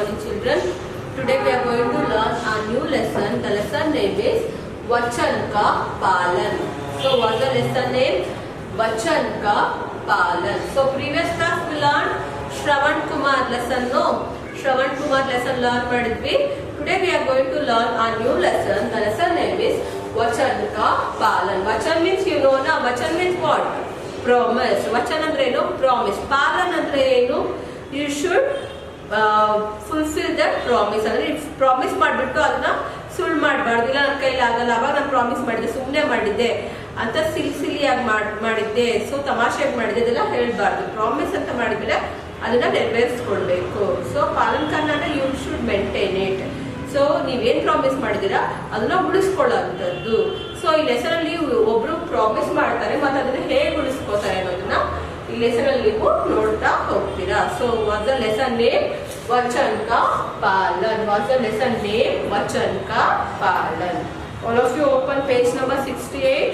morning children. Today we are going to learn a new lesson. The lesson name is Vachan Ka Palan. So what's the lesson name? Vachan Ka Palan. So previous class we learned Shravan Kumar lesson. No? Shravan Kumar lesson learn madidvi. Today we are going to learn a new lesson. The lesson name is Vachan Ka Palan. Vachan means you know na. Vachan means what? Promise. Vachan andre eno? Promise. Palan andre eno? You should fulfill that promise. ಅಂದ್ರೆ promise ಮಾಡಿಬಿಟ್ಟು ಅದನ್ನ ಸುಳ್ಳು ಮಾಡಬಾರ್ದು. ಇಲ್ಲ ನನ್ನ ಕೈಲಿ ಆಗಲ್ಲ, ಅವಾಗ ನಾನು ಪ್ರಾಮಿಸ್ ಮಾಡಿದ್ದೆ, ಸುಮ್ಮನೆ ಮಾಡಿದ್ದೆ ಅಂತ ಸಿಲಿಯಾಗಿ ಮಾಡಿದ್ದೆ, ಸೊ ತಮಾಷೆಯಾಗಿ ಮಾಡಿದ್ದೆ, ಇದೆಲ್ಲ ಹೇಳ್ಬಾರ್ದು. ಪ್ರಾಮಿಸ್ ಅಂತ ಮಾಡಿದ್ರೆ ಅದನ್ನ ನೆರವೇರಿಸ್ಕೊಳ್ಬೇಕು. ಸೊ ಪಾಲನ್ ಕರ್ನಾಟ you should maintain it. So ನೀವೇನ್ ಪ್ರಾಮಿಸ್ ಮಾಡಿದೀರಾ ಅದನ್ನ ಉಳಿಸ್ಕೊಳ್ಳೋಂಥದ್ದು. ಸೊ ಈ ಲೆಸನ್ ಅಲ್ಲಿ ಒಬ್ರು ಪ್ರಾಮಿಸ್ ಮಾಡ್ತಾರೆ, ಮತ್ತೆ ಅದನ್ನ ಹೇಗೆ ಉಳಿಸ್ಕೋತಾರೆ ಅನ್ನೋದನ್ನ ಈ ಲೆಸನ್ ಅಲ್ಲಿ ನೀವು ನೋಡ್ತಾ ಹೋಗ್ತೀರಾ. So what's the lesson name? ವಚನ್ ಕಾ ಪಾಲನ್. What's the lesson name? ವಚನ್ ಕಾ ಪಾಲನ್. All of you open page number 68.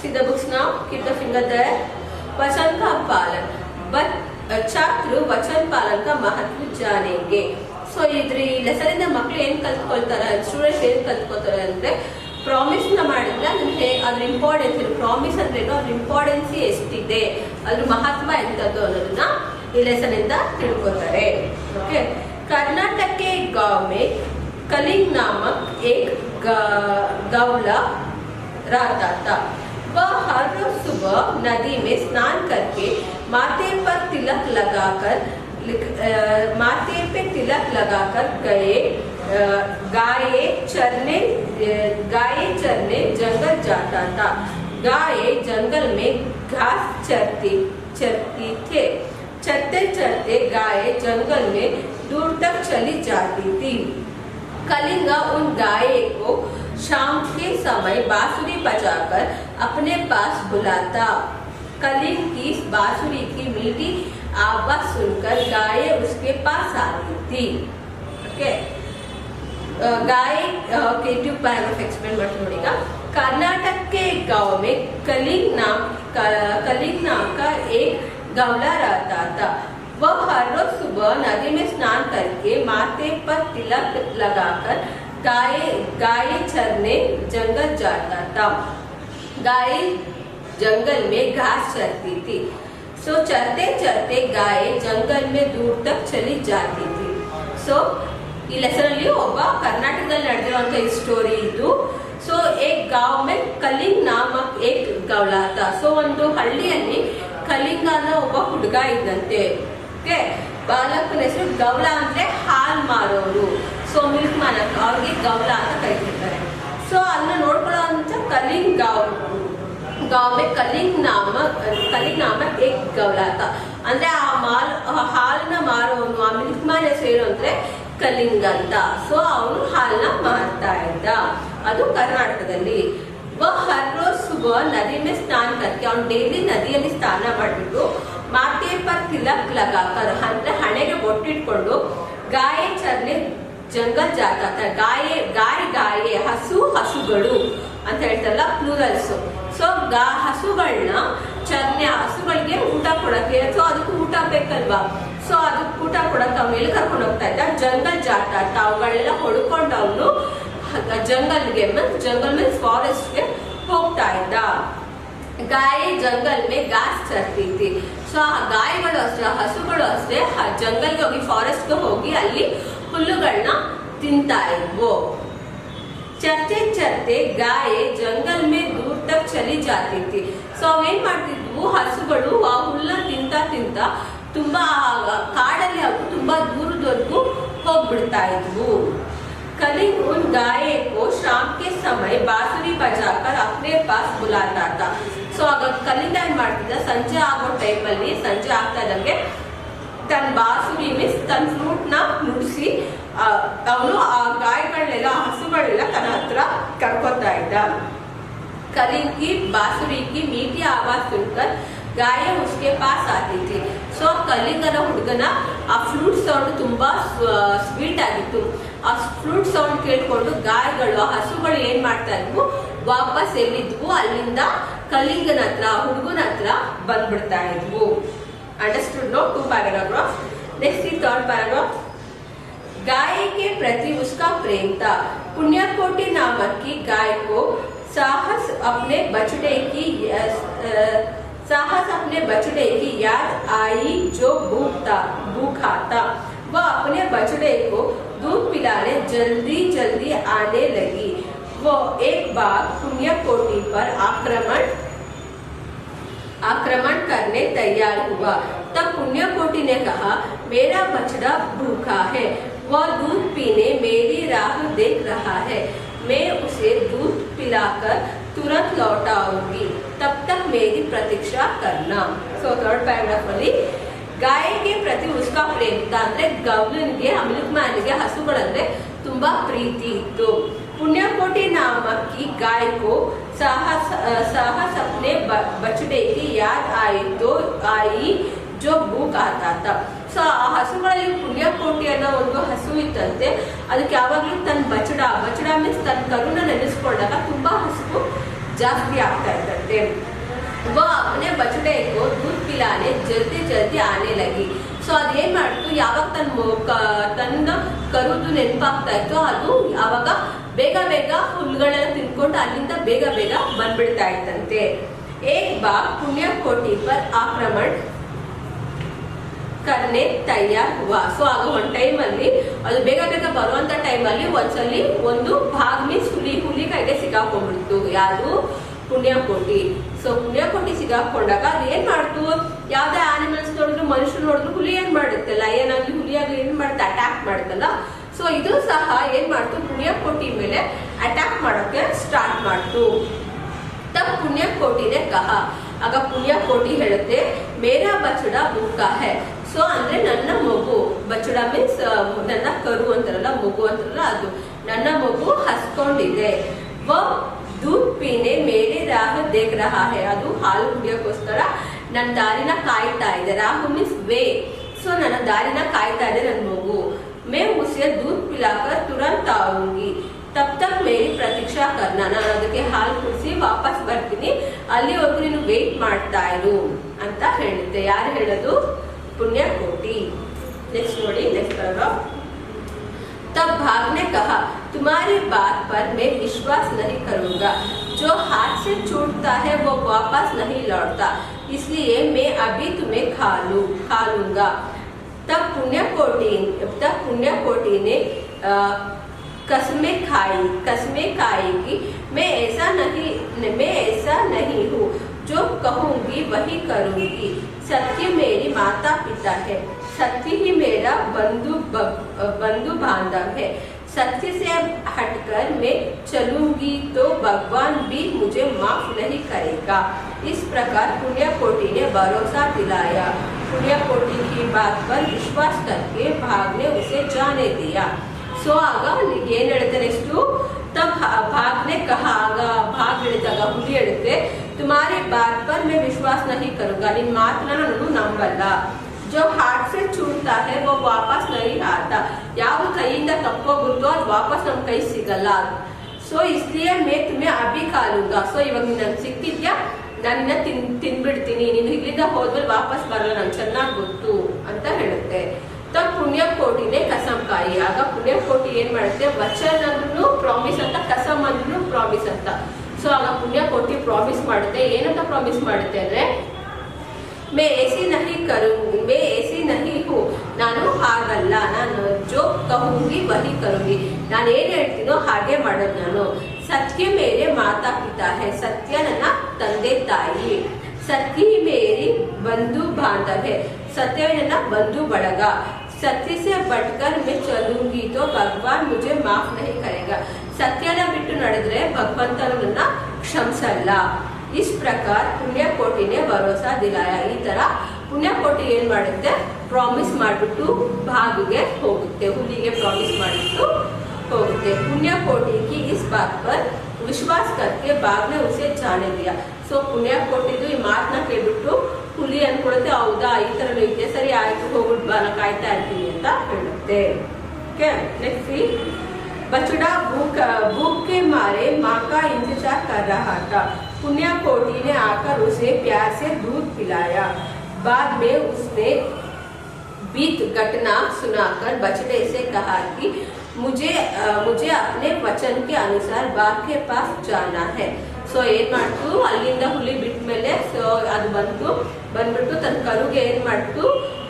See the books now. Keep the finger there. वचन का पालन. छात्र वचन पालन का महत्व जानेंगे. ಸೊ ಇದ್ರ ಈ ಲೆಸನ್ ಇಂದ ಮಕ್ಳು ಏನ್ ಕಲ್ತ್ಕೊಳ್ತಾರೆ, ಸ್ಟೂಡೆಂಟ್ಸ್ ಏನ್ ಕಲ್ತ್ಕೊಳ್ತಾರೆ ಅಂದ್ರೆ ಪ್ರಾಮಿಸ್ ನ ಮಾಡಿದ್ರೆ ಅದ್ರ ಇಂಪಾರ್ಟೆನ್ಸ್ ಇದೆ. ಪ್ರಾಮಿಸ್ ಅಂದ್ರೆ ಅದ್ರ ಇಂಪಾರ್ಟೆನ್ಸ್ ಎಷ್ಟಿದೆ, ಅದ್ರ ಮಹತ್ವ ಎಂತದ್ದು ಅನ್ನೋದನ್ನ ಈ ಲೆಸನ್ ಇಂದ ತಿಳ್ಕೊತಾರೆ. ಓಕೆ. कर्नाटक के गांव में कलिंग नामक एक गवला रहता था. वह हर रोज सुबह नदी में स्नान करके माथे पे तिलक लगाकर गाय चरने जंगल जाता था. गाय जंगल में घास चरती थे. चरते गाय जंगल में दूर तक चली जाती थी. कलिंगा उन गाय को शाम के समय बांसुरी बजाकर अपने पास बुलाता. कलिंग की बांसुरी की मीठी आवाज सुनकर गाय उसके पास आती थी. ओके. गाय के ट्यूब पैराग्राफ एक्सप्लेन करते नोड़ीगा. कर्नाटक के गांव में कलिंग नाम का एक गवला रहता था. वह हर रोज सुबह नदी में स्नान करके माथे पर तिलक लगाकर गाय चरने जंगल जाता था. गाय जंगल में घास चरती थी. सो चरते गाय जंगल में दूर तक चली जाती थी. सो ಈ ಲೆಸನ್ ಅಲ್ಲಿ ಒಬ್ಬ ಕರ್ನಾಟಕದಲ್ಲಿ ನಡೆದಿರುವಂತ ಈ ಸ್ಟೋರಿ ಇದು. ಸೊ ಏಕ್ ಗಾಂವ್ ಮೇ ಕಲಿಂಗ್ ನಾಮಕ್ ಏಕ್ ಗವಲಾ ತಾ. ಸೊ ಒಂದು ಹಳ್ಳಿಯಲ್ಲಿ ಕಲಿಂಗ ಅನ್ನೋ ಒಬ್ಬ ಹುಡುಗ ಇದ್ದಂತೆ. ಓಕೆ. ಬಾಲಕನ ಹೆಸರು ಗವಲಾ ಅಂದ್ರೆ ಹಾಲ್ ಮಾರೋರು. ಸೊ ಮಿಲ್ಕ್ ಮಾರಕ ಅವ್ರಿಗೆ ಗವಲಾ ಅಂತ ಕರೀತಿರ್ತಾರೆ. ಸೊ ಅದನ್ನ ನೋಡ್ಕೊಳ್ಳೋ ಅಂತ ಕಲಿಂಗ್ गांव में कलिंग नामक एक गवला था. ಅಂದ್ರೆ ಆ ಹಾಲನ್ನ ಮಾರೋನು, ಆ ಮಿಲ್ಕ್ ಮ್ಯಾನ್ ಹೆಸರು ಅಂದ್ರೆ ಕಲಿಂಗ್ ಅಂತ. ಸೊ ಅವನು ಹಾಲನ್ನ ಮಾರ್ತಾ ಇದ್ದ. ಅದು ಕರ್ನಾಟಕದಲ್ಲಿ. ಹರ್ ರೋಜ್ ಸುಬಹ ನದಿ ಮೇ ಸ್ನಾನ करके ಅವನು ಡೈಲಿ ನದಿಯಲ್ಲಿ ಸ್ನಾನ ಮಾಡಿಬಿಟ್ಟು ಮಾತೆ ಪರ್ ತಿಲಕ್ ಲಗಾಕರ್ ಅಂದ್ರೆ ಹಣೆಗೆ ಬೊಟ್ಟಿಟ್ಕೊಂಡು ಗಾಯ ಚರ್ನೆ ಜಂಗಲ್ ಜಾತಾ था. ಗಾಯ ಹಸುಗಳು ಅಂತ ಹೇಳ್ತಾರಲ್ಲ, ಪ್ಲೂರಲ್ಸ್. ಸೊ ಹಸುಗಳನ್ನ ಹಸುಗಳಿಗೆ ಊಟ ಕೊಡಕ್ಕೆ, ಸೊ ಅದಕ್ಕೆ ಊಟ ಬೇಕಲ್ವಾ, ಸೊ ಅದಕ್ಕೆ ಊಟ ಕೊಡಕ್ಕೆ ಅವ್ನು ಎಲ್ಲಿ ಕರ್ಕೊಂಡು ಹೋಗ್ತಾ ಇದ್ದ? ಜಂಗಲ್ ಜಾಟ ಅಂತ. ಅವುಗಳನ್ನೆಲ್ಲ ಹೊಡ್ಕೊಂಡು ಅವನು ಜಂಗಲ್ ಮೀನ್ಸ್ ಫಾರೆಸ್ಟ್ ಗೆ ಹೋಗ್ತಾ ಇದ್ದ. ಗಾಯ ಜಂಗಲ್ ಮೇ ಘಾಸ್ ಚರ್ತಿ ಥಿ. ಸೊ ಆ ಗಾಯಗಳು ಅಷ್ಟೇ, ಹಸುಗಳು ಅಷ್ಟೇ ಜಂಗಲ್ಗೆ ಹೋಗಿ, ಫಾರೆಸ್ಟ್ ಗೆ ಹೋಗಿ ಅಲ್ಲಿ ಹುಲ್ಲುಗಳನ್ನ ತಿಂತಾ ಇದ್ವು. ಚರ್ತೆ ಗಾಯ ಜಂಗಲ್ ಮೇ ದೂರ್ ತಕ್ ಚಲಿ ಜಾತಿ ಥಿ. ಸೊ ಅವೇನ್ ಮಾಡ್ತಿದ್ವು, ಹಸುಗಳು ಆ ಹುಲ್ಲ ತಿಂತ ತುಂಬಾ ಕಾಡಲ್ಲಿ ಅವು ತುಂಬಾ ದೂರದವರೆಗೂ ಹೋಗ್ಬಿಡ್ತಾ ಇದ್ವು. कलिंग उन गाय को शाम के समय बांसुरी बजाकर अपने पास बुलाता था. ಸೊ ಆಗ ಕಲಿಂಗ ಏನ್ ಮಾಡ್ತಿದ್ದ, ಸಂಜೆ ಆಗೋ ಟೈಮಲ್ಲಿ, ಸಂಜೆ ಆಗ್ತಾ ಇದ್ದಂಗೆ ತನ್ನ ಬಾಸುರಿ ಮೀನ್ಸ್ ತನ್ನ ಫ್ಲೂಟ್ ನ ನುಡಿಸಿ ಅವನು ಆ ಗಾಯಗಳನ್ನೆಲ್ಲ, ಹಸುಗಳೆಲ್ಲ ತನ್ನ ಹತ್ರ ಕರ್ಕೊತಾ ಇದ್ದ. कलिंग की बांसुरी की मीठी आवाज सुनकर गाय उसके पास आती थी. ಸೊ ಕಲಿಂಗನ ಹುಡುಗನ ಆ ಫ್ಲೂಟ್ ಸೌಂಡ್ ತುಂಬಾ ಸ್ವೀಟ್ ಆಗಿತ್ತು. ಆ ಫ್ಲೂಟ್ ಸೌಂಡ್ ಕೇಳ್ಕೊಂಡು ಗಾಯಗಳು, ಆ ಹಸುಗಳು ಏನ್ ಮಾಡ್ತಾ ಇದ್ವು, ವಾಪಸ್ ಎಲ್ಲಿದ್ವು ಅಲ್ಲಿಂದ ಕಲಿಂಗನ ಹತ್ರ, ಹುಡುಗನ ಹತ್ರ ಬಂದ್ಬಿಡ್ತಾ ಇದ್ವು. Understood? No? Two paragraphs. Next third paragraph. गाय के प्रति उसका प्रेम था। पुण्यकोटि नामक की गाय को साहस अपने बछड़े की याद आई जो भूखा था। वह अपने बछड़े को दूध पिलाने जल्दी जल्दी आने लगी। वो एक बार पुण्यकोटि पर आक्रमण करने तैयार हुआ। तब पुण्यकोटि ने कहा, मेरा बछड़ा भूखा है, वह दूध पीने मेरी राह देख रहा है। मैं उसे दूध पिलाकर तुरंत लौट आऊंगी, तब तक मेरी प्रतीक्षा करना। सो थर्ड पैराग्राफ ಅಲ್ಲಿ ಗಾಯಿಗೆ ಪ್ರತಿ उसका प्रेम था ಅಂದ್ರೆ ಗೌಲನ್ಗೆ ಅಮೃತಮಾನಿಗೆ ಹಸುಗಳಂದ್ರೆ ತುಂಬಾ ಪ್ರೀತಿ ಇತ್ತು। पुण्यकोटि नामक की गाय को साहस अपने बछड़े की याद आई जो भूख आता था। ಸೊ ಆ ಹಸುಗಳಲ್ಲಿ ಪುಣ್ಯಕೋಟಿ ಅನ್ನೋ ಒಂದು ಹಸು ಇತ್ತಂತೆ, ಅದಕ್ಕೆ ಯಾವಾಗಲೂ ತನ್ನ ಬಚಡ ಮೀನ್ಸ್ ತನ್ನ ಕರುನ ನೆನೆಸ್ಕೊಂಡಾಗ ತುಂಬಾ ಹಸು ಜಾಸ್ತಿ ಆಗ್ತಾ ಇತ್ತಂತೆ। वो अपने बछड़े को दूध पिलाने जल्दी जल्दी आने लगी। ಸೊ ಅದೇನ್ ಮಾಡ್ತು, ಯಾವಾಗ ತನ್ನ ಕರುದು ನೆನಪಾಗ್ತಾ ಇತ್ತು ಅದು ಆವಾಗ ಬೇಗ ಬೇಗ ಹುಲ್ಲುಗಳೆಲ್ಲ ತಿನ್ಕೊಂಡು ಅಲ್ಲಿಂದ ಬೇಗ ಬೇಗ ಬಂದ್ಬಿಡ್ತಾ ಇತ್ತಂತೆ। एक बार पुण्यकोटि पर आक्रमण करने तैयार हुआ। ಸೊ ಆಗ ಒಂದು ಟೈಮ್ ಅಲ್ಲಿ ಅದು ಬೇಗ ಬೇಗ ಬರುವಂತ ಟೈಮ್ ಅಲ್ಲಿ ಒಂದ್ಸಲಿ ಒಂದು ಭಾಗ ಮೀನ್ಸ್ ಹುಲಿ ಕೈಗೆ ಸಿಗಾಕೊಂಡ್ಬಿಡ್ತು। ಯಾರು? ಪುಣ್ಯಕೋಟಿ। ಸೊ ಪುಣ್ಯಕೋಟಿ ಸಿಗಾಕೊಂಡಾಗ ಅದು ಏನ್ ಮಾಡ್ತು, ಯಾವ್ದೇ ಆನಿಮಲ್ಸ್ ನೋಡಿದ್ರು ಮನುಷ್ಯರು ನೋಡಿದ್ರು ಹುಲಿ ಏನ್ ಮಾಡುತ್ತೆ, ಲಯನ್ ಆಗ್ಲಿ ಹುಲಿ ಆಗ್ಲಿ ಏನ್ ಮಾಡುತ್ತೆ, ಅಟ್ಯಾಕ್ ಮಾಡುತ್ತಲ್ಲ। ಸೊ ಇದು ಸಹ ಏನ್ ಮಾಡ್ತು, ಪುಣ್ಯಕೋಟಿ ಮೇಲೆ ಅಟ್ಯಾಕ್ ಮಾಡೋಕೆ ಸ್ಟಾರ್ಟ್ ಮಾಡ್ತು। तब पुण्यकोटि ने कहा, ಆಗ ಪುಣ್ಯಕೋಟಿ ಹೇಳುತ್ತೆ, ಮೇರಾ ಬಚಡಾ ಭೂಖಾ ಹೈ। ಸೊ ಅಂದ್ರೆ ನನ್ನ ಮಗು, ಬಚಡಾ ಮೀನ್ಸ್ ನನ್ನ ಕರು ಅಂತಾರಲ್ಲ, ಮಗು ಅಂತಾರಲ್ಲ, ಅದು ನನ್ನ ಮಗು ಹಸ್ಕೊಂಡಿದೆ। वो दूध पीने मेरे राह देख रहा है, ಅದು ಹಾಲು ಕುಡಿಯೋಕ್ಕೋಸ್ಕರ ನನ್ನ ದಾರಿನ ಕಾಯ್ತಾ ಇದೆ। Rahu means way. ಸೊ ನನ್ನ ದಾರಿನ ಕಾಯ್ತಾ ಇದೆ ನನ್ನ ಮಗು। मैं उसे दूध पिलाकर तुरंत आऊंगी, तब तक मेरी प्रतीक्षा करना, ನಾನು ಅದಕ್ಕೆ ಹಾಲು ಕುಡಿಸಿ ವಾಪಸ್ ಬರ್ತೀನಿ, ಅಲ್ಲಿವರೆಗೂ ನೀನು ವೇಟ್ ಮಾಡ್ತಾ ಇರು ಅಂತ ಹೇಳುತ್ತೆ। ಯಾರು ಹೇಳೋದು? पुण्यकोटि। नेक्स्ट ನೋಡಿ, नेक्स्ट पैराग्राफ। तब भाग ने कहा, तुम्हारी बात पर मैं विश्वास नहीं करूंगा, जो हाथ से छूटता है वो वापस नहीं लौटता, इसलिए मैं अभी तुम्हें खा लूंगा। तब पुण्यकोटि ने कसमें खाई कि मैं ऐसा नहीं हूँ, जो कहूंगी वही करूंगी। सत्य मेरी माता पिता है, सत्य ही मेरा बंधु बांधव है। सत्य से हटकर मैं चलूंगी तो भगवान भी मुझे माफ नहीं करेगा। इस प्रकार पुण्यकोटि ने भरोसा दिलाया। पुण्यकोटि की बात पर विश्वास करके भाग ने उसे जाने दिया। सो ಆಗ ಏನ್ ಹೇಳುತ್ತೆ ನೆಕ್ಸ್ಟ್, तब भाग ने कहा, ಆಗ ಭಾಗ್ ಹೇಳಿದಾಗ ಹುಲಿ ಹೇಳುತ್ತೆ, तुम्हारी बात पर मैं विश्वास नहीं करूंगा, ನಿನ್ನ ಮಾತನ್ನ ನಾನು ನಂಬಲ್ಲ। जो हाथ से छूटता है वो वापस नहीं आता, ಯಾವ ಕೈಯಿಂದ ತಪ್ಪೋಗುತ್ತೋ ಅದು ವಾಪಸ್ ನಮ್ಮ ಕೈ ಸಿಗಲ್ಲ। ಸೊ इसलिए मैं तुम्हें अभी खा लूंगा, ಸೊ ಇವಾಗ ನೀನು ಸಿಕ್ತಿದ್ಯಾ, ನಾನಿನ್ನ ತಿನ್ಬಿಡ್ತೀನಿ, ನೀನು ಇಲ್ಲಿಂದ ಹೋದ್ಮೇಲೆ ವಾಪಸ್ ಬರಲ್ಲ, ನಂಗೆ ಚೆನ್ನಾಗಿ ಗೊತ್ತು ಅಂತ ಹೇಳುತ್ತೆ। तब पुण्यकोटि ने कसम खाई, ಆಗ ಪುಣ್ಯಕೋಟಿ ಏನ್ ಮಾಡುತ್ತೆ, ವಚನ ಅಂದ್ರೂ ಪ್ರಾಮಿಸ್ ಅಂತ, ಕಸಮ್ ಅಂದ್ರೂ ಪ್ರಾಮಿಸ್ ಅಂತ। ಸೊ ಆಗ ಪುಣ್ಯಕೋಟಿ ಪ್ರಾಮಿಸ್ ಮಾಡುತ್ತೆ, ಏನಂತ ಪ್ರಾಮಿಸ್ ಮಾಡುತ್ತೆ ಅಂದ್ರೆ, मैं ऐसी नहीं हूँ, ನಾನು ಹಾಗಲ್ಲ, ನಾನು जो कहूंगी वही करूंगी, ನಾನು ಏನ್ ಹೇಳ್ತೀನೋ ಹಾಗೆ ಮಾಡೋದು ನಾನು। सत्य मेरे माता पिता है, सत्य ನನ್ನ ತಂದೆ ತಾಯಿ। सत्य ही मेरी बंधु बांधव है, सत्य ನನ್ನ बंधु ಬಳಗ। सत्य से बढ़कर मैं चलूंगी तो भगवान मुझे माफ नहीं करेगा, सत्यನ ಬಿಟ್ಟು ನಡೆದ್ರೆ ಭಗವಂತನು ನನ್ನ ಕ್ಷಮಿಸಲ್ಲ। इस प्रकार पुण्यकोटि ने भरोसा दिलाया, ಈ ತರ ಪುಣ್ಯಕೋಟಿ ಏನ್ ಮಾಡುತ್ತೆ, ಪ್ರಾಮಿಸ್ ಮಾಡಿಬಿಟ್ಟು ಭಾಗಿಗೆ ಹೋಗುತ್ತೆ, ಹುಲಿಗೆ ಪ್ರಾಮಿಸ್ ಮಾಡಿಬಿಟ್ಟು ಹೋಗುತ್ತೆ। पुण्यकोटि की इस बात पर विश्वास करके भाग ने उसे जाने दिया। ಸೊ ಪುಣ್ಯಕೋಟಿದು ಈ ಮಾತನ್ನ ಕೇಳ್ಬಿಟ್ಟು ಹುಲಿ ಅನ್ಕೊಳುತ್ತೆ, ಹೌದಾ ಈ ತರ ಇದೆ, ಸರಿ ಆಯ್ತು ಹೋಗ್ಬಿಟ್ಟು ಬಾ, ನಾನು ಕಾಯ್ತಾ ಇರ್ತೀನಿ ಅಂತ ಹೇಳುತ್ತೆ। ಓಕೆ, ನೆಕ್ಸ್ಟ್ बछड़ा भूख के मारे माँ का इंतजार कर रहा था। पुण्यकोटि ने आकर उसे प्यार से दूध पिलाया। बाद में उसने बीत घटना सुनाकर बछड़े से कहा कि मुझे अपने वचन के अनुसार बाघ के पास जाना है. ಸೊ ಏನ್ ಮಾಡ್ತು, ಅಲ್ಲಿಂದ ಹುಲಿ ಬಿಟ್ಟ ಮೇಲೆ ಸೊ ಅದು ಬಂದ್ಬಿಟ್ಟು ತನ್ನ ಕರುಗೆ ಏನ್ ಮಾಡ್ತು,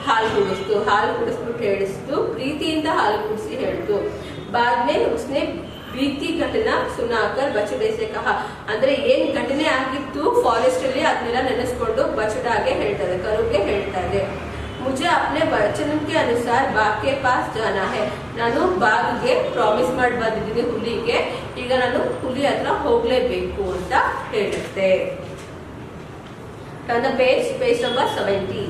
ಹಾಲು ಕುಡಿಸ್ಬಿಟ್ಟು ಹೇಳಿಸ್ತು, ಪ್ರೀತಿಯಿಂದ ಹಾಲು ಕುಡಿಸಿ ಹೇಳ್ತು. ಬಾದ್ಮೇ ಉಸ್ನೆ ಬೀತಿ ಘಟನಾ ಸುನಾಕರ್ ಬಚಡೆ ಸೆ ಕಹಾ, ಅಂದ್ರೆ ಏನ್ ಘಟನೆ ಆಗಿತ್ತು ಫಾರೆಸ್ಟ್ ಅಲ್ಲಿ ಅದನ್ನೆಲ್ಲ ನೆನೆಸ್ಕೊಂಡು ಬಚಡಾಗೆ ಹೇಳ್ತಾರೆ, ಕರುಗೆ ಹೇಳ್ತಾರೆ. मुझे अपने वचन के अनुसार बाघ के पास जाना है. ನಾನು ಬಾಘ್ಗೆ ಪ್ರಾಮಿಸ್ ಮಾಡಿ ಬಂದಿದ್ದೀನಿ ಹುಲಿಗೆ, ಈಗ ನಾನು ಹುಲಿ ಹತ್ರ ಹೋಗ್ಲೇಬೇಕು ಅಂತ ಹೇಳುತ್ತೆ. Page number 70.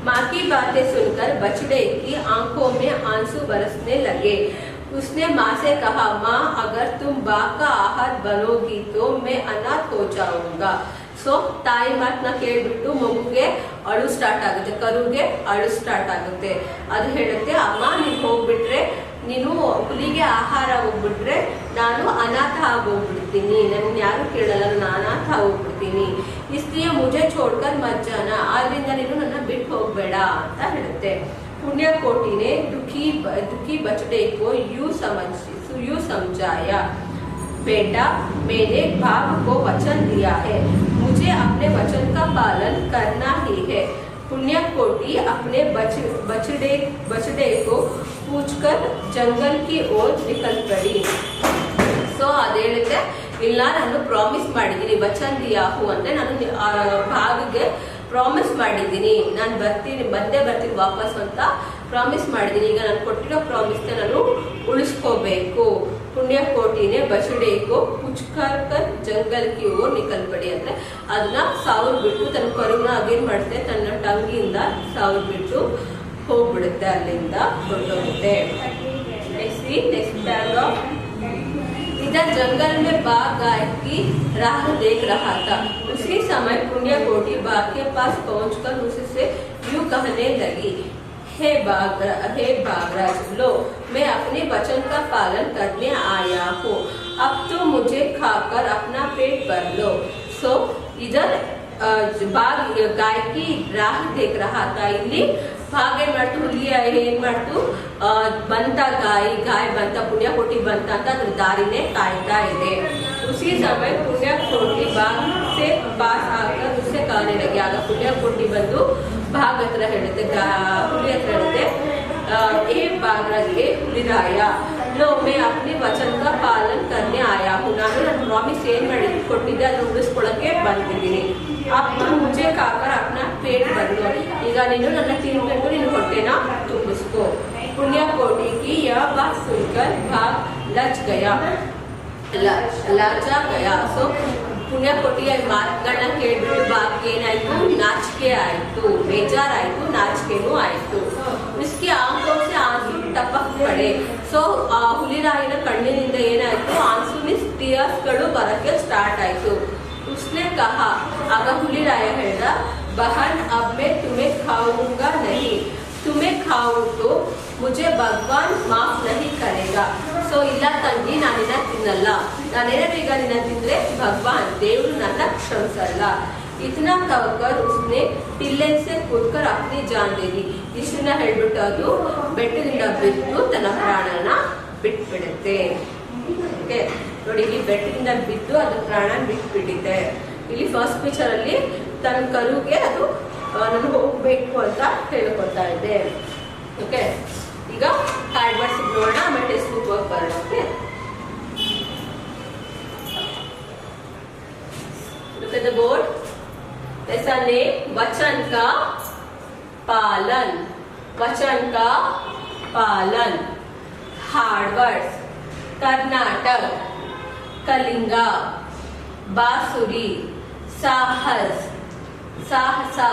माँ की बातें सुनकर बछड़े की आंखों में आंसू बरसने लगे. उसने माँ से कहा, माँ अगर तुम बाघ का आहार बनोगी तो मैं अनाथ हो जाऊंगा. ಸೊ ತಾಯಿ ಮಾತನ್ನ ಕೇಳ್ಬಿಟ್ಟು ಮಗುಗೆ ಅಳು ಸ್ಟಾರ್ಟ್ ಆಗುತ್ತೆ, ಕರುಗೆ ಅಳು ಸ್ಟಾರ್ಟ್ ಆಗುತ್ತೆ. ಅದು ಹೇಳುತ್ತೆ, ಅಮ್ಮ ನೀನು ಹೋಗ್ಬಿಟ್ರೆ, ನೀನು ಹುಲಿಗೆ ಆಹಾರ ಹೋಗ್ಬಿಟ್ರೆ ನಾನು ಅನಾಥ ಆಗೋಗ್ಬಿಡ್ತೀನಿ, ನನ್ನ ಯಾರು ಕೇಳಲ್ಲ, ನಾನು ಅನಾಥ ಆಗೋಗ್ಬಿಡ್ತೀನಿ. ಇಸ್ಲಿಯೇ ಮುಜೆ ಚೋಡ್ಕರ್ ಮತ್ ಜಾನ, ಆದ್ರಿಂದ ನೀನು ನನ್ನ ಬಿಟ್ಟು ಹೋಗ್ಬೇಡ ಅಂತ ಹೇಳುತ್ತೆ. पुण्यकोटि ने दुखी बछड़े को यूं समझाया, बेटा मैंने बाघ को वचन दिया है, मुझे अपने वचन का पालन करना ही है. पुण्यकोटि अपने बछड़े को पूछकर जंगल की ओर निकल पड़ी. सो अद ಹೇಳುತ್ತೆ, ಇಲ್ಲ ನಾನು ಪ್ರಾಮಿಸ್ ಮಾಡಿದ್ದೀನಿ, ವಚನ ದಿಯಾಹು ಅಂದ್ರೆ ನಾನು ಭಾಗಗೆ ಪ್ರಾಮಿಸ್ ಮಾಡಿದ್ದೀನಿ, ನಾನು ಬಂದೇ ಬರ್ತೀನಿ ವಾಪಸ್ ಅಂತ ಪ್ರಾಮಿಸ್ ಮಾಡಿದ್ದೀನಿ. ಈಗ ನಾನು ಕೊಟ್ಟಿರೋ ಪ್ರಾಮಿಸ್ನ ನಾನು ಉಳಿಸ್ಕೋಬೇಕು. ಪುಣ್ಯಕೋಟಿನೇ ಬछड़ेको पुचकर जंगल की ओर निकल पड़ी ಅಂದ್ರೆ ಅದನ್ನ ಸಾವರ್ ಬಿಟ್ಟು ತನ್ನ ಕರುನ ಅಗೇನ್ ಮಾಡುತ್ತೆ, ತನ್ನ ಟಂಗಿಂದ ಸಾವರ್ ಬಿಟ್ಟು ಹೋಗ್ಬಿಡುತ್ತೆ, ಅಲ್ಲಿಂದ ಹೊರಟೋಗುತ್ತೆ. Next paragraph. इधर जंगल में बाघ गाय की राह देख रहा था. उसी समय पुण्यकोटि बाघ के पास पहुंचकर उससे यूं कहने लगी, हे बाघराज, लो मैं अपने वचन का पालन करने आया हूँ, अब तो मुझे खाकर अपना पेट भर लो. सो इधर बाघ गाय की राह देख रहा था. ಇಲ್ಲಿ ಭಾಗ ಏನ್ ಮಾಡ್ತು, ಹುಲಿ ಏನ್ ಮಾಡ್ತು, ಬಂತ ಗಾಯ ಬಂತ, ಪುಣ್ಯಕೋಟಿ ಬಂತ ಅಂತ ಅದ್ರ ದಾರಿನೇ ಕಾಯ್ತಾ ಇದೆ. उसी समय पुण्यकोटि बाघ से पास आकर उससे कहने लगी. ಆಗ ಪುಣ್ಯಕೋಟಿ ಬಂದು ಭಾಗ ಹತ್ರ ಹೇಳುತ್ತೆ, ಹುಲಿ ಹತ್ರ ಹೇಳುತ್ತೆ, ಏ ಬಾಘರಾಜ್ಗೆ ಹುಲಿರಾಯ, लो मैं अपने वचन का पालन करने आया हूँ, ನಾನು ನನ್ನ ಪ್ರಾಮಿಸ್ ಏನ್ ಮಾಡಿ ಕೊಟ್ಟಿದ್ದೆ ಅದನ್ನ ಉಳಿಸ್ಕೊಳ್ಳಕ್ಕೆ ಬಂದಿದ್ದೀನಿ. अब तुम मुझे खाकर अपना पेट भर लो, ಈಗ ನೀನು ನನ್ನ ತಿನ್ಬೇಕು, ನೀನು ಹೊಟ್ಟೆನ ತುಂಬಿಸ್ಕೋ. पुण्यकोटि की यह बात सुनकर भाग लाजा गया. सो ಪುಣ್ಯಕೋಟಿಯ ಮಾತುಗಳನ್ನ ಕೇಳ್ಬಿಟ್ಟು ಬಾಘ್ಗೆ ಏನಾಯ್ತು, ನಾಚಿಕೆ ಆಯ್ತು, ಬೇಜಾರಾಯ್ತು, ನಾಚಿಕೆನೂ ಆಯ್ತು. उसकी आंखों से आंसू टपक पड़े. सो ಹುಲಿರಾಯನ ಕಣ್ಣಿನಿಂದ ಏನಾಯ್ತು, ಆನ್ಸು ಮೀನ್ಸ್ ಟಿಯರ್ಸ್ ಗಳು ಬರಕ್ಕೆ ಸ್ಟಾರ್ಟ್ ಆಯ್ತು. उसने कहा, आगा ಹುಲಿರಾಯ ಹೇಳ್ದ, बहन अब मैं तुम्हें खाऊंगा नहीं, तुम्हें खाऊं तो मुझे भगवान माफ नहीं करेगा. सो ಇಲ್ಲ ತಂಗಿ, ನಾನಿನ್ನ ತಿನ್ನಲ್ಲ, ನಾನೇನಾದ್ರು ಈಗ ನಿನ್ನ ತಿಂದ್ರೆ ಭಗವಾನ್ ದೇವರು ನನ್ನ ಕ್ಷಮಿಸಲ್ಲ. इतना कहकर उसने टिल्ले से कूदकर अपनी जान दे दी. ಇಷ್ಟನ್ನ ಹೇಳ್ಬಿಟ್ಟು ಅದು ಬೆಟ್ಟದಿಂದ ಬಿದ್ದು ತನ್ನ ಪ್ರಾಣನ ಬಿಟ್ಬಿಡುತ್ತೆ. ಓಕೆ ನೋಡಿ, ಇಲ್ಲಿ ಬೆಟ್ಟದಿಂದ ಬಿದ್ದು ಅದು ಪ್ರಾಣ ಬಿಟ್ಬಿಟ್ಟಿದೆ. ಇಲ್ಲಿ ಫಸ್ಟ್ ಪಿಕ್ಚರ್ ಅಲ್ಲಿ ತನ್ನ ಕರುಗೆ ಅದು ನಾನು ಹೋಗ್ಬೇಕು ಅಂತ ಹೇಳ್ಕೊತಾ ಇದೆ. ಓಕೆ, ಈಗ ಹ್ಯಾಡ್ ವರ್ಡ್ಸ್ ನೋಡೋಣ, ಆಮೇಲೆ ಟೆಕ್ಸ್ಟ್ ಬುಕ್ ವರ್ಕ್ ಬರೋಣ. Okay, look at the board. ऐसा ने वचन का पालन, वचन का पालन. हार्ड वर्ड्स, कर्नाटक, कलिंगा, बांसुरी, साहस, साहसा,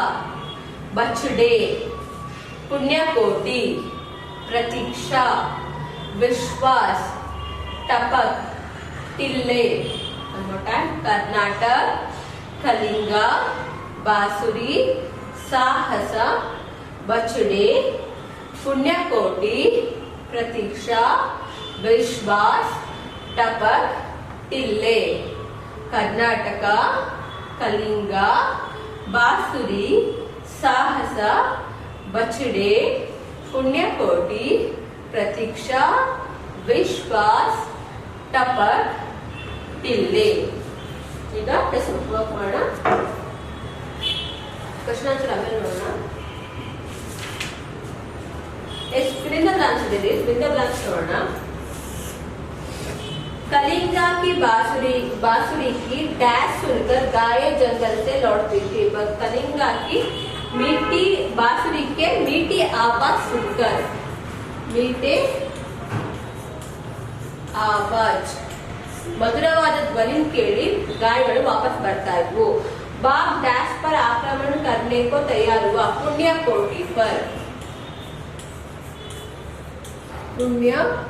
बछड़े, पुण्यकोटि, प्रतीक्षा, विश्वास, टपक, टिल्ले. One more time. Karnataka, Kalinga, बांसुरी, साहस, बछड़े, पुण्यकोटि, प्रतीक्षा, विश्वास, टपक, टिल्ले. कर्नाटक, कलिंगा, बांसुरी, साहस, बछड़े, पुण्यकोटि, प्रतीक्षा, विश्वास, टपक, टिल्ले। ಈಗ ಟೆಸ್ಟ್ ವರ್ಕ್ ಮಾಡೋಣ. ಕ್ವೆಶ್ಚನ್ ಆನ್ಸರ್ ಆಮೇಲೆ ನೋಡೋಣ. ಎಷ್ಟು ಫಿಲ್ ದ ಬ್ಲಾಂಕ್ಸ್ ಇದೆ, ಫಿಲ್ ದ ಬ್ಲಾಂಕ್ಸ್ ನೋಡೋಣ. कलिंगा की बांसुरी की डैश सुनकर गाय जंगल से लौटती थी। कलिंगा की मीठी बांसुरी के मीठी आवाज सुनकर, मीठे आवाज मधुरवाद ध्वनि केಳಿ गायಗಳು वापस ಬರ್ತಾ ಇದ್ವು. बाघ डैश पर आक्रमण करने को तैयार हुआ। पुण्यकोटि पर, पुण्यकोटि।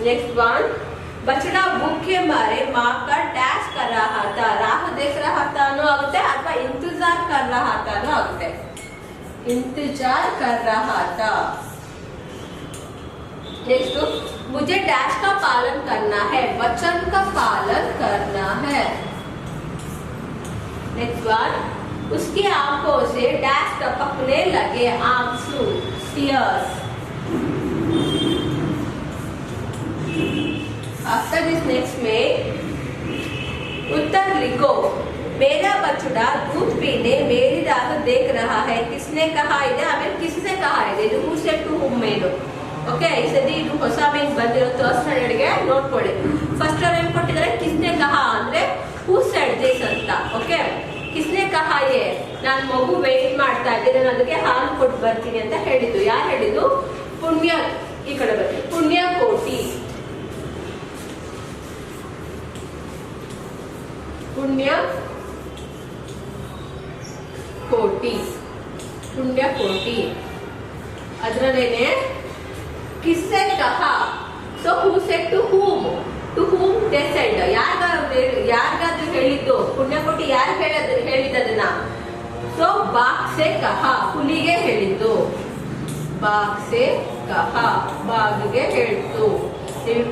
नेक्स्ट वन, बछड़ा भूखे मारे माँ का डैश कर रहा था। राह देख रहा था नो आगुत्ते अथवा इंतजार कर रहा था नो आगुत्ते। इंतजार कर रहा था। नेक्स्ट, मुझे डैश का पालन करना है, वचन का पालन करना है। नेक्स्ट वन, उसकी आंखों से डैश टपकने लगे, आंसू, टीयर्स। आफ्टर दिस नेक्स्ट में उत्तर लिखो। मेरा बछड़ा दूध पीने मेरी राह देख रहा है। किसने कहा ಇದೆ, ಆಮೇಲೆ किसने कहा ಇದೆ, ಇದು who said to whom ಇದು. ಓಕೆ, ಈ ಸತಿ ಇದು ಹೊಸ ಮೇನ್ ಬಂದಿರೋ ಥರ್ಡ್ ಸ್ಟ್ಯಾಂಡರ್ಡ್ ಗೆ ನೋಡ್ಕೊಳ್ಳಿ. ಫಸ್ಟ್ ಅವ್ರು ಏನ್ ಕೊಟ್ಟಿದ್ದಾರೆ, किसने कहा ಅಂದ್ರೆ who said this ಅಂತ. ಓಕೆ, किसने कहा ये, ನಾನು ಮಗು ವೇಟ್ ಮಾಡ್ತಾ ಇದ್ದೆ, ನಾನು ಅದಕ್ಕೆ ಹಾಲು ಕೊಟ್ಟು ಬರ್ತೀನಿ ಅಂತ ಹೇಳಿದ್ದು. ಯಾರು ಹೇಳಿದ್ದು, ಪುಣ್ಯ, ಈ ಕಡೆ ಬರ್ತೀನಿ, पुण्यकोटि, पुण्यकोटि, पुण्यकोटि. ಅದರಲ್ಲೇನೆ किससे कहा, so who said to whom they said. ಯಾರಿಗಾದ್ರೂ ಹೇಳಿದ್ದು, पुण्यकोटि ಯಾರು ಹೇಳಿದ್ದನ್ನ, so बाघ से कहा, ಹುಲಿಗೆ ಹೇಳಿದ್ದು. बाघ से कहा, ಬಾಘಿಗೆ ಹೇಳಿತು.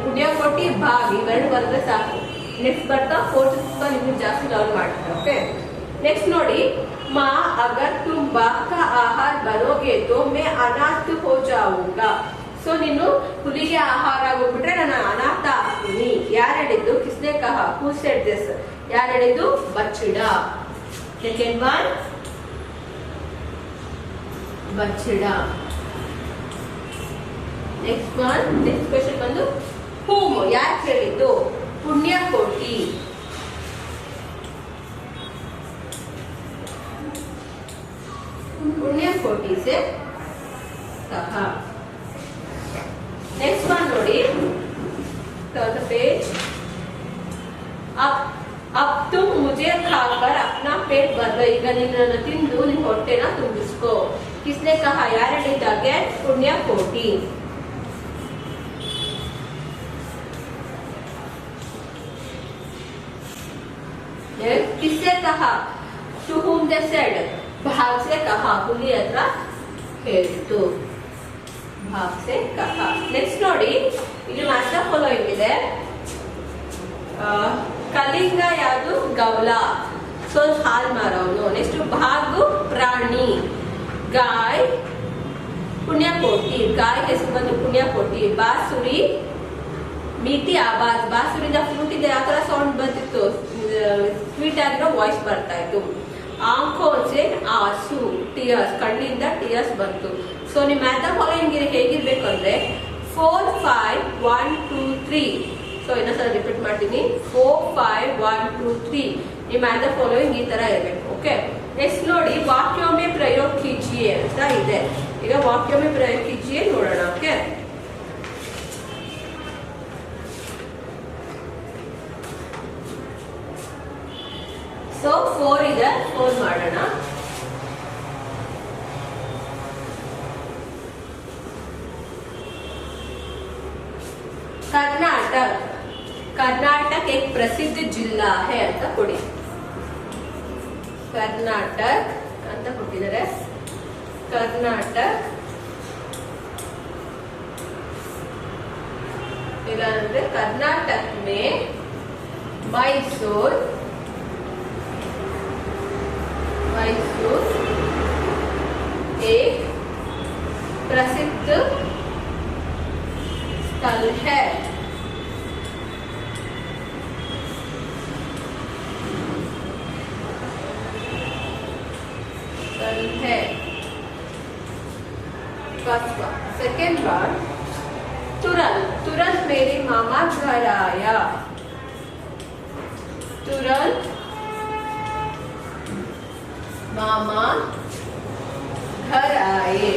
पुण्यकोटि ಬಾಘ ಇವೆರಡು ಬಂದ್ರೆ ಸಾಕು. ನೆಕ್ಸ್ಟ್ ಬರ್ತಾ ಫೋರ್ತ್ ನಿಮ್ಗೆ ಜಾಸ್ತಿ ಲರ್ನ್ ಮಾಡ್ತಾರೆ. ಓಕೆ, नेक्स्ट ನೋಡಿ, माँ अगर तुम बाघ का आहार बनोगे तो मैं अनाथ हो जाऊंगा. ಸೊ ನೀನು ಹುಲಿಗೆ ಆಹಾರ ಆಗೋಗ್ಬಿಟ್ರೆ ನಾನು ಅನಾಥ ಆಗ್ತೀನಿ. ಯಾರು ಹೇಳಿದ್ದು, किसने कहा, who said this. ಯಾರು ಹೇಳಿದ್ದು, ಬಚ್ಚಡ. ಸೆಕೆಂಡ್ ಒನ್, ಬಚ್ಚಡ. ನೆಕ್ಸ್ಟ್ ಒನ್, ನೆಕ್ಸ್ಟ್ ಕ್ವೆಶ್ಚನ್ ಬಂದು whom, ಯಾರು ಹೇಳಿದ್ದು, पुण्यकोटि. पुण्यकोटि से कहा. नेक्स्ट वन ನೋಡಿ, टर्न द पेज. अब तुम मुझे खाकर अपना पेट भर दो. ಈಗ ನಿನ್ನನ್ನು ತಿಂದು ನಿನ್ನ ಹೊಟ್ಟೆನ ತುಂಬಿಸ್ಕೋ. किसने कहा, ಯಾರು ಹೇಳಿದ್ದು, अगेन पुण्यकोटि. किससे कहा, to whom they said. भाग से कहा, ಹುಲಿ ಹತ್ರ ಹೇಳಿತು. भाग से कहा. नेक्स्ट ನೋಡಿ, ಇಲ್ಲಿ ಮಾತ್ರ ಫಾಲೋಯಿಂಗ್ ಇದೆ. ಕಲಿಂಗ ಯಾವುದು, ಗೌಲ, ಸೊ ಹಾಲ್ ಮಾರೋನು. ನೆಕ್ಸ್ಟ್ ಭಾಗು ಪ್ರಾಣಿ, ಗಾಯ್ पुण्यकोटि, ಗಾಯ್ ಹೆಸರು ಬಂದು पुण्यकोटि. ಬಾಸುರಿ मीठी आवाज, ಬಾಸುರಿದ ಫ್ಲೂಟ್ ಇದೆ, ಆ ತರ ಸೌಂಡ್ ಬರ್ತಿತ್ತು, ಸ್ವೀಟ್ ಆಗಿರೋ ವಾಯ್ಸ್ ಬರ್ತಾ ಇತ್ತು. ಆಂಖೋ ಸೆ ಆಸು, ಟಿಯರ್ಸ್, ಕಣ್ಣಿಂದ ಟಿಯರ್ಸ್ ಬಂತು. ಸೊ ನಿಮ್ಮ ಮ್ಯಾಥ ಫಾಲೋಯಿಂಗ್ ಹೇಗಿರ್ಬೇಕು ಅಂದ್ರೆ 4 5 1 2 3. ಸೊ ಇನ್ನೊಂದ್ಸಲ ರಿಪೀಟ್ ಮಾಡ್ತೀನಿ, 4 5 1 2 3. ನಿಮ್ಮ ಮ್ಯಾಥ ಫಾಲೋಯಿಂಗ್ ಈ ತರ ಇರಬೇಕು. ಓಕೆ, ನೆಕ್ಸ್ಟ್ ನೋಡಿ, ವಾಕ್ಯ ಮೇ ಪ್ರಯೋಗ ಕೀಜಿಯೇ ಅಂತ ಇದೆ. ಈಗ ವಾಕ್ಯ ಮೇ ಪ್ರಯೋಗ ಕೀಜಿಯೇ ನೋಡೋಣ. ಓಕೆ, ಸೊ 4 ಇದೆ, 4 ಮಾಡೋಣ. कर्नाटक, कर्नाटक एक प्रसिद्ध जिला है ಅಂತ ಕೊಡಿ. कर्नाटक ಅಂತ ಕೊಟ್ಟಿದ್ದಾರೆ. कर्नाटक ಇಲ್ಲಾಂದ್ರೆ कर्नाटक में मैसूर मैसूर एक प्रसिद्ध स्थल है। सेकेंड बार, तुरंत तुरंत मेरे मामा घर आया। तुरंत मामा घर आए।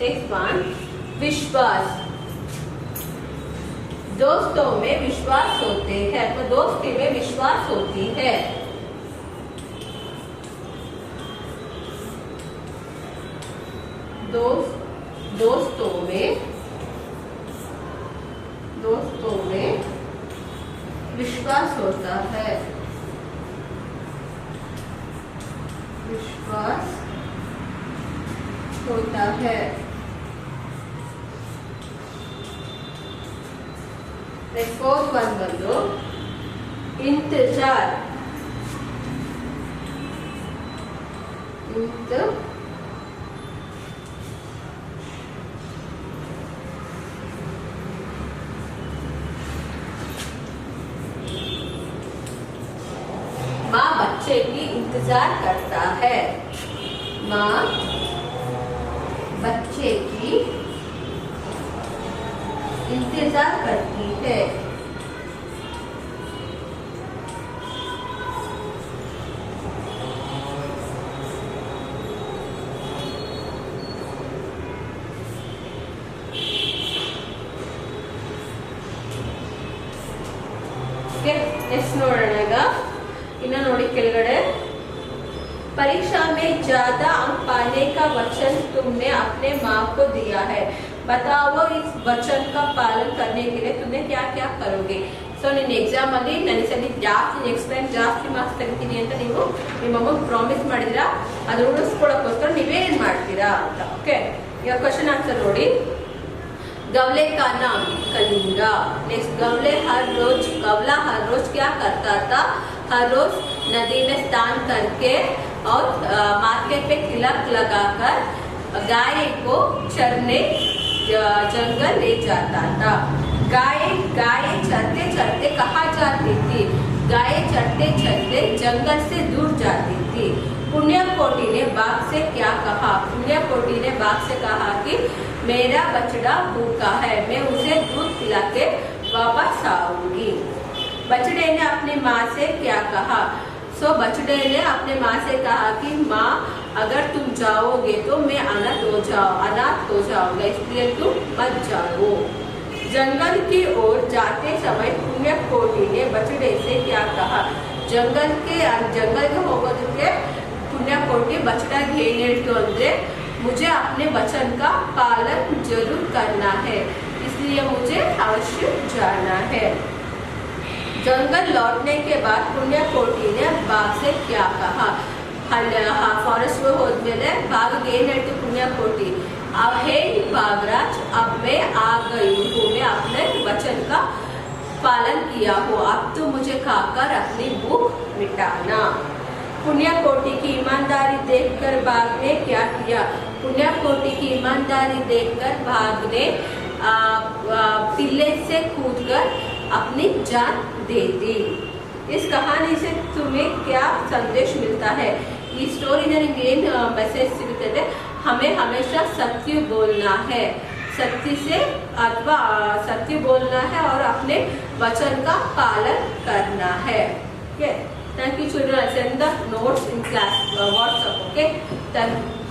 नेक्स्ट वन, विश्वास। दोस्तों में विश्वास होते हैं, तो दोस्ती में विश्वास होती है। दोस्तों में विश्वास होता है। विश्वास होता है। फोर्थ वन बंदो, इंतजार। माँ बच्चे की इंतजार करता है। माँ बच्चे की इंतजार करती है। नेक्स्ट नोडोಣ इन्ना नोडी केळगಡೆ, परीक्षा में ज्यादा अंक पाने का वचन तुमने अपने माँ को दिया है, बताओ इस वचन का पालन करने के लिए तुमने क्या क्या करोगे। सो ನೀನು ಎಕ್ಸಾಮ್ ಅಲ್ಲಿ ನಾನು ಸರಿ ಜಾಸ್ತಿ ನೆಕ್ಸ್ಟ್ ಟೈಮ್ ಜಾಸ್ತಿ ಮಾರ್ಕ್ಸ್ ತೆಗಿತೀನಿ ಅಂತ ನೀವು ನಿಮ್ಮ ಅಮ್ಮಂಗೆ ಪ್ರಾಮಿಸ್ ಮಾಡಿದ್ರಾ, ಅದು ಉಳಿಸ್ಕೊಳ್ಳೋಕ್ಕೋಸ್ಕರ ನೀವೇನ್ ಮಾಡ್ತೀರಾ ಅಂತ। ಓಕೆ, ಈಗ ಕ್ವೆಶ್ಚನ್ ಆನ್ಸರ್ ನೋಡಿ। गवले का नाम कलिंगा। नेक्स्ट, गवला हर रोज क्या करता था? हर रोज नदी में स्नान करके और मार्केट पे तिलक लगाकर गाय को चरने जंगल ले जाता था। गाय चरते चरते कहाँ जाती थी? गाय चरते चरते जंगल से दूर जाती थी। पुण्यकोटि ने बाघ से क्या कहा? पुण्यकोटि ने बाघ से कहा कि मेरा बछड़ा भूखा है, मैं उसे दूध पिला के वापस आऊंगी। बछड़े ने अपनी माँ से क्या कहा? सो बछड़े ने अपने माँ से कहा कि माँ अगर तुम जाओगे तो मैं अनाथ हो जाऊंगा, इसलिए तुम मत जाओ। जंगल की ओर जाते समय पुण्यकोटि ने बछड़े से क्या कहा? जंगल होಗೋದಕ್ಕೆ पुण्यकोटि बछड़ा घेन ಹೇಳ್ತು ಅಂದ್ರೆ मुझे अपने वचन का पालन जरूर करना है, इसलिए मुझे अवश्य जाना है। जंगल लौटने के बाद पुण्यकोटि ने बाघ से क्या कहा? फॉरेस्ट होद्मेले बाघ ಏನ್ ಹೇಳ್ತು पुण्यकोटि? अब हे बाघराज, अब मैं आ गई हूँ, मैं अपने वचन का पालन किया हो, अब तो मुझे खाकर अपनी भूख मिटाना। पुण्यकोटि की ईमानदारी देखकर बाघ ने क्या किया? पुण्यकोटि की ईमानदारी देखकर बाघ ने टिल्ले से कूदकर अपनी जान दे दी। इस कहानी से तुम्हें क्या संदेश मिलता है? इस स्टोरी ಏನ್ ಮೆಸೇಜ್ ಸಿಗುತ್ತದೆ? हमें हमेशा सत्य बोलना है, सत्य बोलना है और अपने वचन का पालन करना है। Okay, thank you children. Send the notes in class WhatsApp. Okay, thank you.